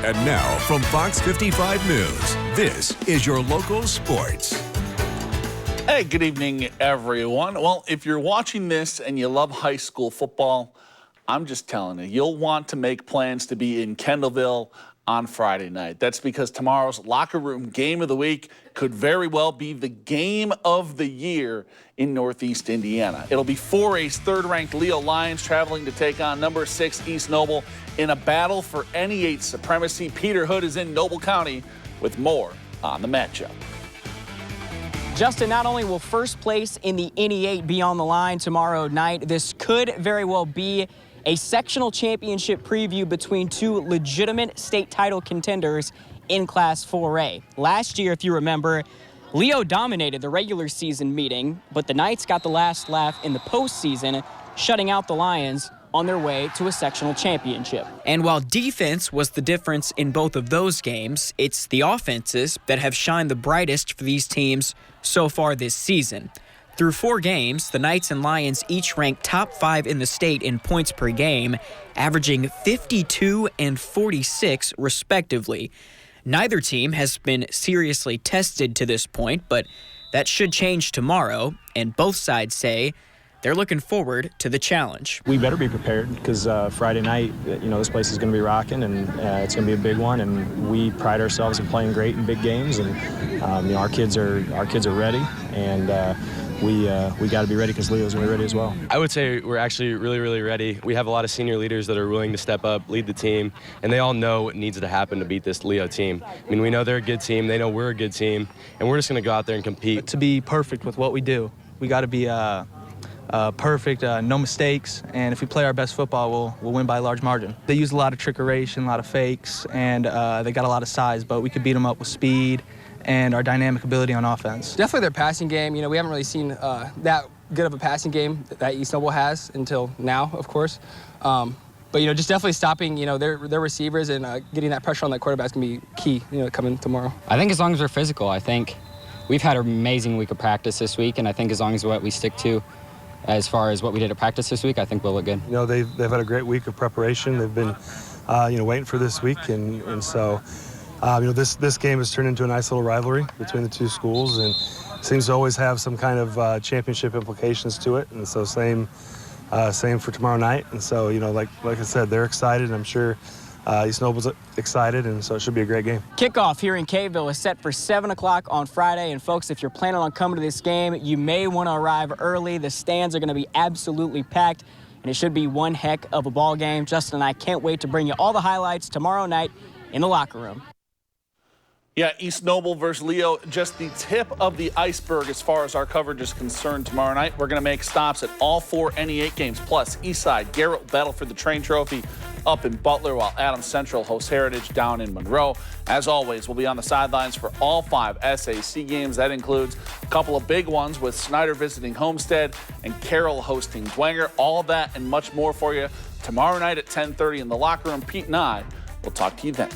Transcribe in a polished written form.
And now from Fox 55 News, this is your local sports. Hey, good evening, everyone. Well, if you're watching this and you love high school football, I'm just telling you, you'll want to make plans to be in Kendallville on Friday night. That's because tomorrow's locker room game of the week could very well be the game of the year in Northeast Indiana. It'll be 4A's third-ranked Leo Lions traveling to take on number 6 East Noble in a battle for NE8 supremacy. Peter Hood is in Noble County with more on the matchup. Justin, not only will first place in the NE8 be on the line tomorrow night, this could very well be a sectional championship preview between two legitimate state title contenders in Class 4A. Last year, if you remember, Leo dominated the regular season meeting, but the Knights got the last laugh in the postseason, shutting out the Lions on their way to a sectional championship. And while defense was the difference in both of those games, it's the offenses that have shined the brightest for these teams so far this season. Through 4 games, the Knights and Lions each ranked top 5 in the state in points per game, averaging 52 and 46 respectively. Neither team has been seriously tested to this point, but that should change tomorrow, and both sides say they're looking forward to the challenge. We better be prepared because Friday night, this place is going to be rocking, and it's going to be a big one. And we pride ourselves in playing great in big games, and our kids are ready, and we got to be ready because Leo's going to be ready as well. I would say we're actually really, really ready. We have a lot of senior leaders that are willing to step up, lead the team, and they all know what needs to happen to beat this Leo team. I mean, we know they're a good team, they know we're a good team, and we're just going to go out there and compete. To be perfect with what we do, we got to be perfect, no mistakes, and if we play our best football, we'll win by a large margin. They use a lot of trickeration, a lot of fakes, and they got a lot of size, but we could beat them up with speed and our dynamic ability on offense. Definitely their passing game. We haven't really seen that good of a passing game that East Noble has until now, of course. But just definitely stopping their receivers and getting that pressure on that quarterback is going to be key coming tomorrow. I think as long as we're physical, I think we've had an amazing week of practice this week, and I think as long as what we stick to as far as what we did at practice this week, I think we'll look good. They've had a great week of preparation. They've been waiting for this week, and so this game has turned into a nice little rivalry between the two schools, and seems to always have some kind of championship implications to it. And so same for tomorrow night. And so like I said, they're excited, and I'm sure East Noble's excited, and so it should be a great game. Kickoff here in Caveville is set for 7 o'clock on Friday, and folks, if you're planning on coming to this game, you may want to arrive early. The stands are going to be absolutely packed, and it should be one heck of a ball game. Justin and I can't wait to bring you all the highlights tomorrow night in the locker room. Yeah, East Noble versus Leo, just the tip of the iceberg as far as our coverage is concerned tomorrow night. We're going to make stops at all 4 NE8 games, plus Eastside, Garrett will battle for the Train Trophy up in Butler, while Adams Central hosts Heritage down in Monroe. As always, we'll be on the sidelines for all 5 SAC games. That includes a couple of big ones with Snyder visiting Homestead and Carroll hosting Dwenger. All that and much more for you tomorrow night at 10:30 in the locker room. Pete and I will talk to you then.